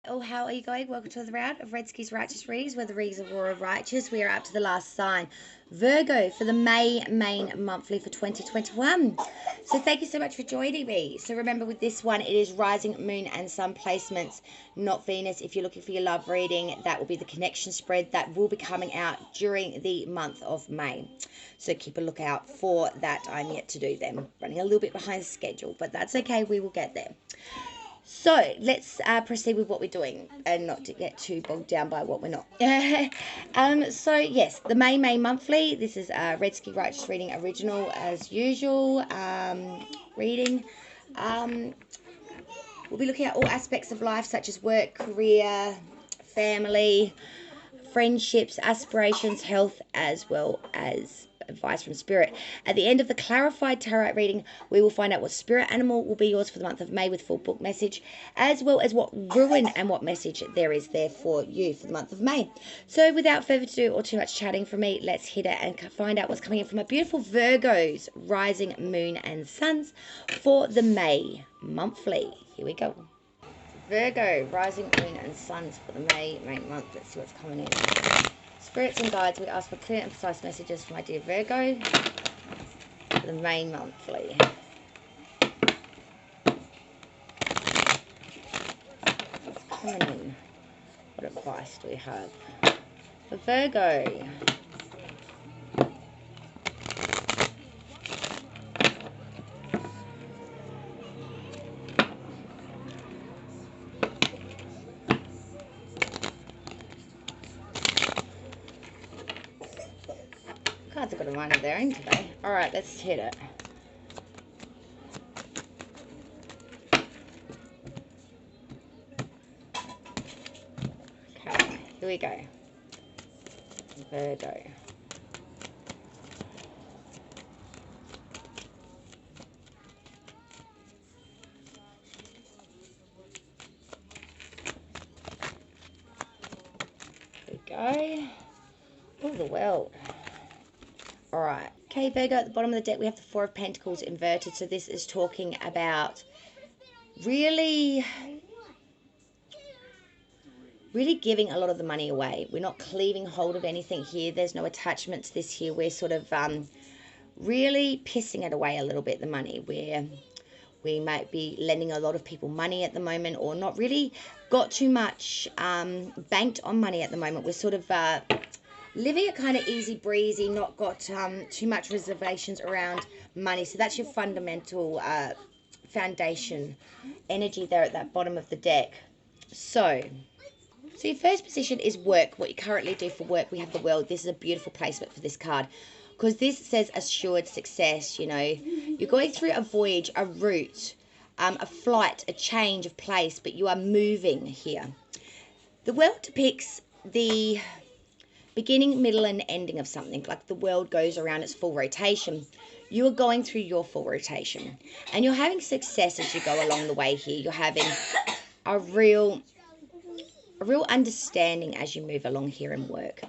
Oh, how are you going? Welcome to the round of Redski's Righteous Readings, where the readings of War of Righteous. We are up to the last sign, Virgo, for the May main monthly for 2021. So thank you so much for joining me. So remember, with this one, it is rising moon and sun placements, not Venus. If you're looking for your love reading, that will be the connection spread that will be coming out during the month of May. So keep a lookout for that. I'm yet to do them. Running a little bit behind schedule, but that's okay. We will get there. So let's proceed with what we're doing and not to get too bogged down by what we're not. So yes, the May monthly. This is Redski Righteous Reading Original as usual. Reading. We'll be looking at all aspects of life such as work, career, family, friendships, aspirations, health, as well as advice from Spirit. At the end of the clarified tarot reading, we will find out what spirit animal will be yours for the month of May with full book message, as well as what ruin and what message there is there for you for the month of May. So without further ado or too much chatting from me, let's hit it and find out what's coming in from my beautiful Virgos, rising moon and suns for the May monthly. Here we go. Virgo, rising moon and suns for the May month. Let's see what's coming in. Spirits and guides, we ask for clear and precise messages for my dear Virgo for the May monthly. What's coming in? What advice do we have for Virgo? Cards have got a mind of their own today. Alright, let's hit it. Okay, here we go. Virgo. Here we go. Oh, the world. Alright, okay, Virgo, at the bottom of the deck we have the Four of Pentacles inverted. So this is talking about really giving a lot of the money away. We're not cleaving hold of anything here. There's no attachment to this here. We're sort of really pissing it away a little bit, the money. We might be lending a lot of people money at the moment, or not really got too much banked on money at the moment. We're sort of living a kind of easy breezy, not got too much reservations around money. So that's your fundamental foundation energy there at that bottom of the deck. So your first position is work, what you currently do for work. We have the World. This is a beautiful placement for this card because this says assured success. You know, you're going through a voyage, a route, a flight, a change of place, but you are moving here. The World depicts the beginning, middle, and ending of something. Like the world goes around its full rotation. You are going through your full rotation. And you're having success as you go along the way here. You're having a real understanding as you move along here in work.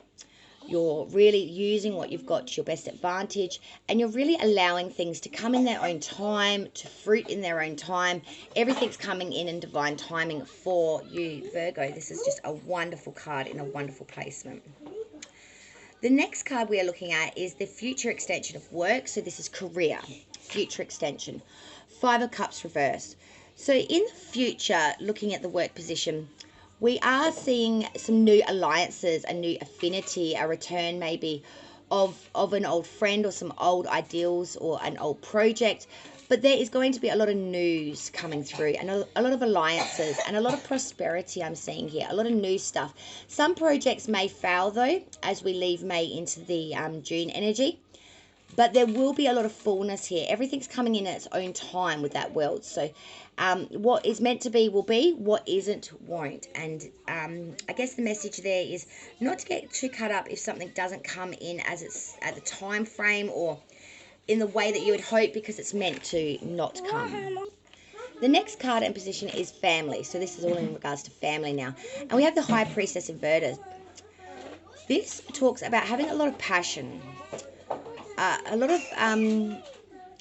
You're really using what you've got to your best advantage. And you're really allowing things to come in their own time, to fruit in their own time. Everything's coming in divine timing for you, Virgo. This is just a wonderful card in a wonderful placement. The next card we are looking at is the future extension of work. So this is career, future extension. Five of Cups reversed. So in the future, looking at the work position, we are seeing some new alliances, a new affinity, a return maybe of an old friend or some old ideals or an old project. But there is going to be a lot of news coming through and a lot of alliances and a lot of prosperity I'm seeing here, a lot of new stuff. Some projects may fail, though, as we leave May into the June energy. But there will be a lot of fullness here. Everything's coming in at its own time with that World. So what is meant to be will be, what isn't won't. And I guess the message there is not to get too cut up if something doesn't come in as it's at the time frame or in the way that you would hope, because it's meant to not come. The next card in position is family. So this is all in regards to family now. And we have the High Priestess inverted. This talks about having a lot of passion, a lot of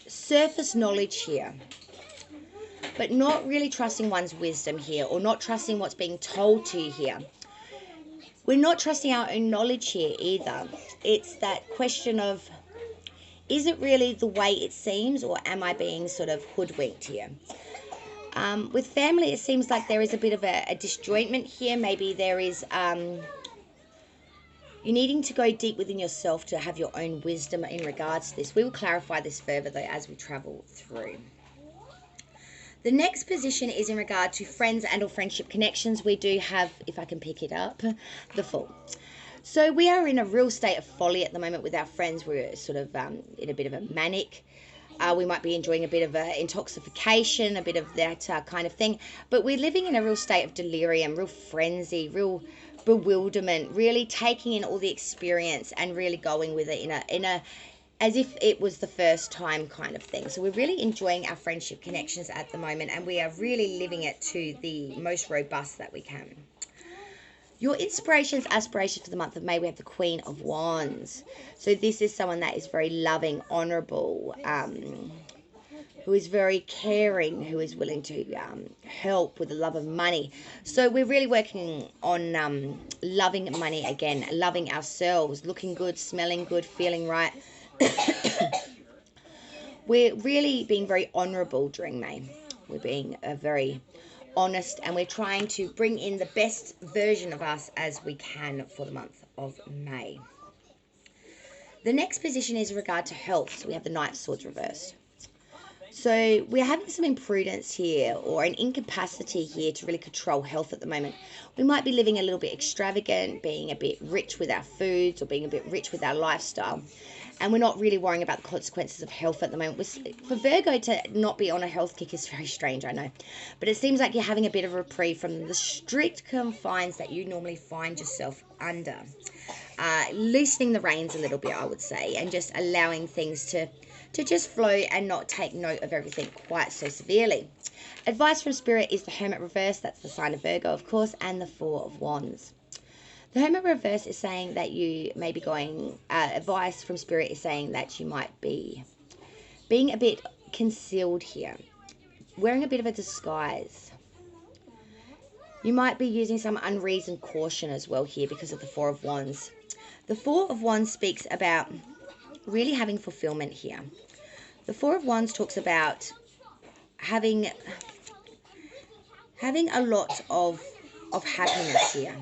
surface knowledge here. but not really trusting one's wisdom here, or not trusting what's being told to you here. We're not trusting our own knowledge here either. It's that question of, is it really the way it seems, or am I being sort of hoodwinked here? With family, it seems like there is a bit of a disjointment here. Maybe there is you're needing to go deep within yourself to have your own wisdom in regards to this. We will clarify this further, though, as we travel through. The next position is in regard to friends and or friendship connections. We do have, if I can pick it up, the Fool. So we are in a real state of folly at the moment with our friends. We're sort of in a bit of a manic. We might be enjoying a bit of intoxication, a bit of that kind of thing. But we're living in a real state of delirium, real frenzy, real bewilderment, really taking in all the experience and really going with it in a as if it was the first time kind of thing. So we're really enjoying our friendship connections at the moment, and we are really living it to the most robust that we can. Your inspirations, aspirations for the month of May, we have the Queen of Wands. So this is someone that is very loving, honourable, who is very caring, who is willing to help with the love of money. So we're really working on loving money again, loving ourselves, looking good, smelling good, feeling right. We're really being very honourable during May. We're being very honest, and we're trying to bring in the best version of us as we can for the month of May. The next position is in regard to health. So we have the Knight of Swords reversed. So we're having some imprudence here, or an incapacity here to really control health at the moment. We might be living a little bit extravagant, being a bit rich with our foods, or being a bit rich with our lifestyle. And we're not really worrying about the consequences of health at the moment. For Virgo to not be on a health kick is very strange, I know. But it seems like you're having a bit of a reprieve from the strict confines that you normally find yourself under. Loosening the reins a little bit, I would say, and just allowing things to just flow and not take note of everything quite so severely. Advice from Spirit is the Hermit reverse. That's the sign of Virgo, of course, and the Four of Wands. The Hermit reverse is saying that you may be going, advice from Spirit is saying that you might be being a bit concealed here, wearing a bit of a disguise. You might be using some unreasoned caution as well here because of the Four of Wands. The Four of Wands speaks about really having fulfillment here. The Four of Wands talks about having a lot of happiness here.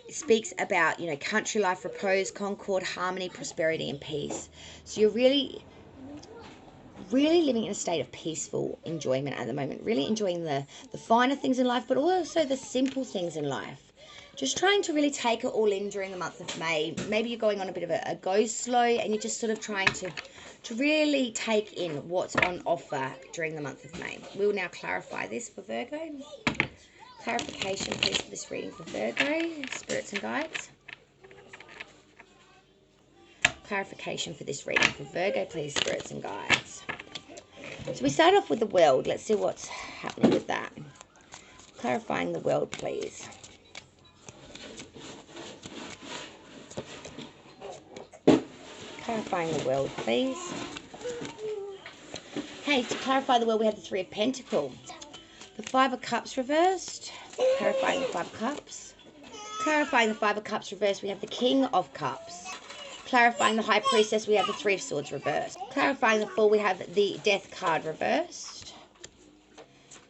It speaks about, country life, repose, concord, harmony, prosperity, and peace. So you're really living in a state of peaceful enjoyment at the moment. Really enjoying the finer things in life, but also the simple things in life. Just trying to really take it all in during the month of May. Maybe you're going on a bit of a go slow, and you're just sort of trying to really take in what's on offer during the month of May. We will now clarify this for Virgo. Clarification, please, for this reading for Virgo, spirits and guides. Clarification for this reading for Virgo, please, spirits and guides. So we start off with the world. Let's see what's happening with that. Clarifying the world, please. Clarifying the world, please. Okay, to clarify the world, we have the Three of Pentacles. The Five of Cups reversed. Clarifying the Five of Cups. Clarifying the Five of Cups reversed, we have the King of Cups. Clarifying the High Priestess, we have the Three of Swords reversed. Clarifying the Fool, we have the Death card reversed.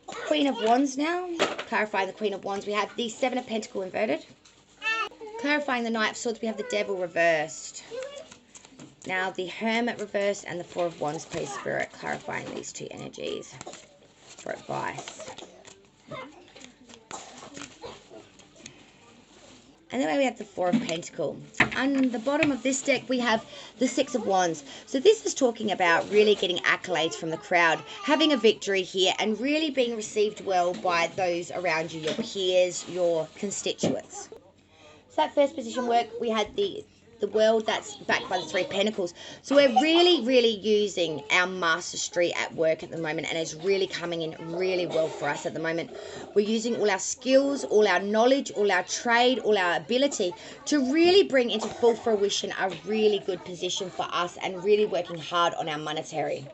Queen of Wands now. Clarifying the Queen of Wands, we have the Seven of Pentacles inverted. Clarifying the Knight of Swords, we have the Devil reversed. Now the Hermit reversed and the Four of Wands, please, Spirit, clarifying these two energies for advice. And then we have the Four of Pentacles. On the bottom of this deck, we have the Six of Wands. So this is talking about really getting accolades from the crowd, having a victory here, and really being received well by those around you, your peers, your constituents. So that first position work, we had the world that's backed by the Three of Pentacles. So we're really using our mastery at work at the moment, and it's really coming in really well for us at the moment. We're using all our skills, all our knowledge, all our trade, all our ability to really bring into full fruition a really good position for us, and really working hard on our monetary.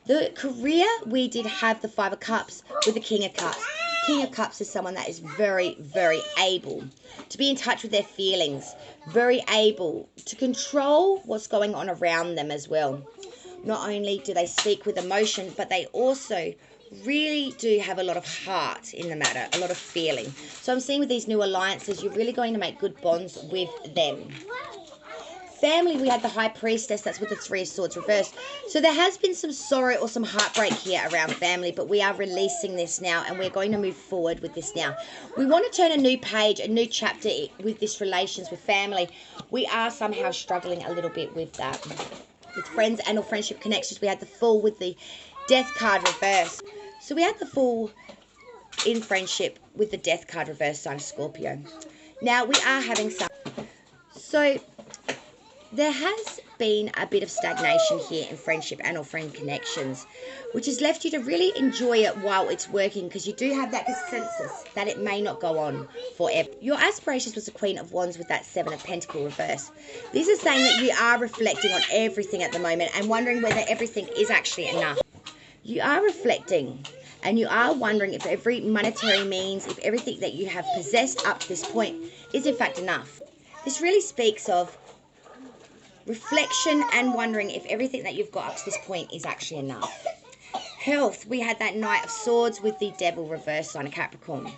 The career, we did have the Five of Cups with the King of Cups. King of Cups is someone that is very, very able to be in touch with their feelings, very able to control what's going on around them as well. Not only do they speak with emotion, but they also really do have a lot of heart in the matter, a lot of feeling. So I'm seeing with these new alliances, you're really going to make good bonds with them. Family, we had the High Priestess, that's with the Three of Swords reversed. So there has been some sorrow or some heartbreak here around family, but we are releasing this now and we're going to move forward with this now. We want to turn a new page, a new chapter with this relations with family. We are somehow struggling a little bit with that. With friends and or friendship connections, we had the Fool with the Death card reversed. So we had the Fool in friendship with the Death card reversed, sign of Scorpio. Now we are having some... So there has been a bit of stagnation here in friendship and or friend connections, which has left you to really enjoy it while it's working, because you do have that consensus that it may not go on forever. Your aspirations was the Queen of Wands with that Seven of Pentacles reverse. This is saying that you are reflecting on everything at the moment and wondering whether everything is actually enough. You are reflecting and you are wondering if every monetary means, if everything that you have possessed up to this point is in fact enough. This really speaks of reflection and wondering if everything that you've got up to this point is actually enough. Health, we had that Knight of Swords with the Devil reverse, sign of Capricorn.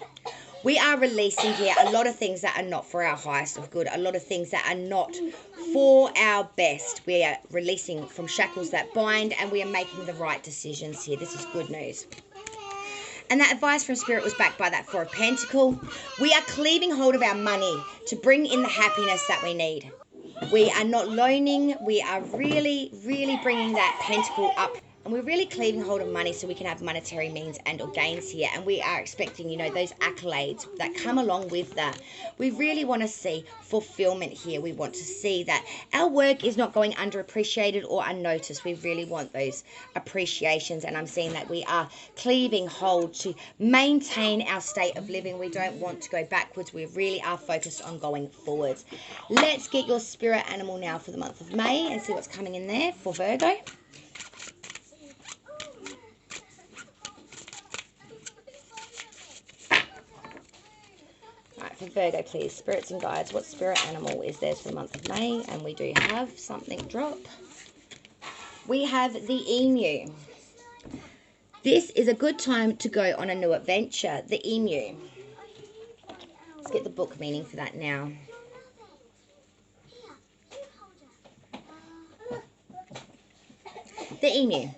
We are releasing here a lot of things that are not for our highest of good, a lot of things that are not for our best. We are releasing from shackles that bind and we are making the right decisions here. This is good news. And that advice from Spirit was backed by that Four of Pentacles. We are cleaving hold of our money to bring in the happiness that we need. We are not loaning. We are really, really bringing that pentacle up. And we're really cleaving hold of money so we can have monetary means and or gains here. And we are expecting, you know, those accolades that come along with that. We really want to see fulfillment here. We want to see that our work is not going underappreciated or unnoticed. We really want those appreciations. And I'm seeing that we are cleaving hold to maintain our state of living. We don't want to go backwards. We really are focused on going forwards. Let's get your spirit animal now for the month of May and see what's coming in there for Virgo. For Virgo, please, spirits and guides, what spirit animal is theirs for the month of May? And we do have something drop. We have the emu. This is a good time to go on a new adventure. The emu. Let's get the book meaning for that now. The emu.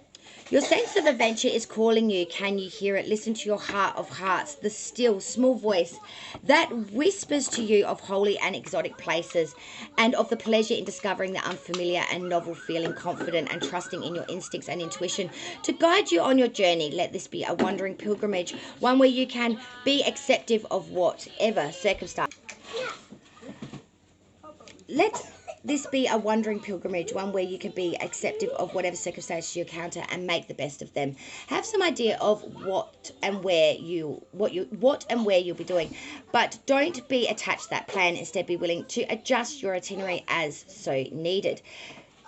Your sense of adventure is calling you. Can you hear it? Listen to your heart of hearts, the still, small voice that whispers to you of holy and exotic places and of the pleasure in discovering the unfamiliar and novel, feeling confident and trusting in your instincts and intuition to guide you on your journey. Let this be a wandering pilgrimage, one where you can be acceptive of whatever circumstance. Let this be a wandering pilgrimage, one where you can be acceptive of whatever circumstances you encounter and make the best of them. Have some idea of what and where you'll be doing, but don't be attached to that plan. Instead, be willing to adjust your itinerary as so needed.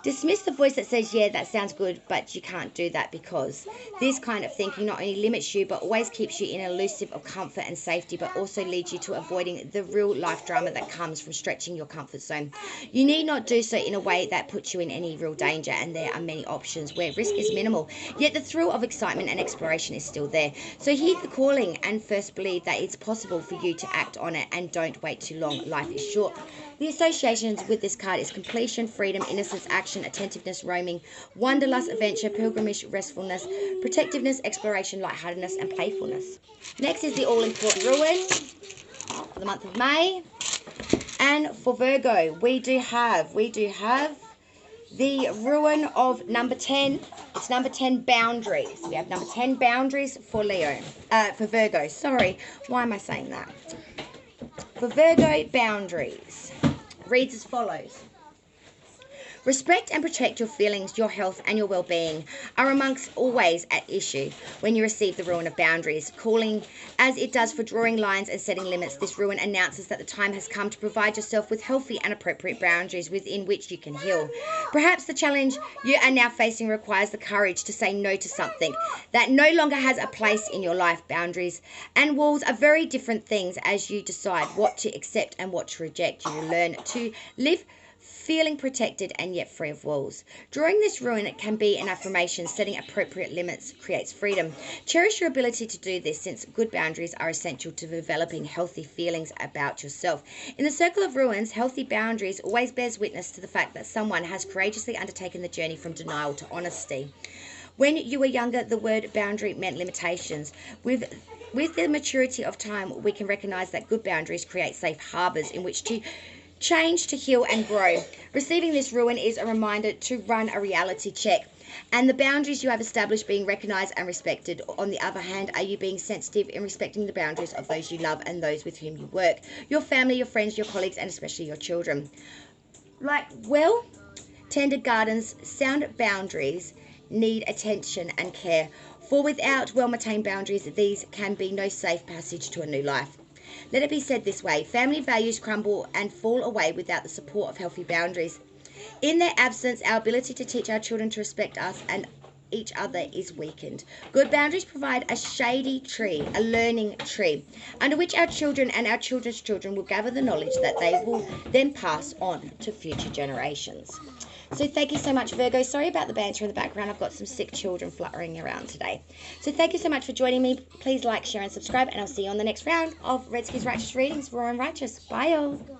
Dismiss the voice that says, yeah, that sounds good, but you can't do that, because this kind of thinking not only limits you, but always keeps you in an elusive of comfort and safety, but also leads you to avoiding the real life drama that comes from stretching your comfort zone. You need not do so in a way that puts you in any real danger, and there are many options where risk is minimal, yet the thrill of excitement and exploration is still there. So heed the calling and first believe that it's possible for you to act on it, and don't wait too long. Life is short. The associations with this card is completion, freedom, innocence, action, attentiveness, roaming, wanderlust, adventure, pilgrimage, restfulness, protectiveness, exploration, lightheartedness, and playfulness. Next is the all-important ruin for the month of May. And for Virgo, we do have the ruin of number 10. It's number 10, boundaries. We have number 10, boundaries for for Virgo. Sorry, why am I saying that? For Virgo, boundaries reads as follows. Respect and protect your feelings, your health, and your well-being are amongst always at issue when you receive the rune of boundaries. Calling as it does for drawing lines and setting limits, this rune announces that the time has come to provide yourself with healthy and appropriate boundaries within which you can heal. Perhaps the challenge you are now facing requires the courage to say no to something that no longer has a place in your life. Boundaries and walls are very different things as you decide what to accept and what to reject. You will learn to live feeling protected and yet free of walls. Drawing this rune, it can be an affirmation. Setting appropriate limits creates freedom. Cherish your ability to do this, since good boundaries are essential to developing healthy feelings about yourself. In the circle of runes, healthy boundaries always bears witness to the fact that someone has courageously undertaken the journey from denial to honesty. When you were younger, the word boundary meant limitations. With the maturity of time, we can recognize that good boundaries create safe harbors in which to change, to heal, and grow. Receiving this rune is a reminder to run a reality check, and the boundaries you have established being recognized and respected. On the other hand, are you being sensitive in respecting the boundaries of those you love and those with whom you work, your family, your friends, your colleagues, and especially your children? Like well-tended gardens, sound boundaries need attention and care, for without well-maintained boundaries, these can be no safe passage to a new life. Let it be said this way: family values crumble and fall away without the support of healthy boundaries. In their absence, our ability to teach our children to respect us and each other is weakened. Good boundaries provide a shady tree, a learning tree, under which our children and our children's children will gather the knowledge that they will then pass on to future generations. So thank you so much, Virgo. Sorry about the banter in the background. I've got some sick children fluttering around today. So thank you so much for joining me. Please like, share, and subscribe, and I'll see you on the next round of Red Skis Righteous Readings, Raw and Righteous. Bye, all.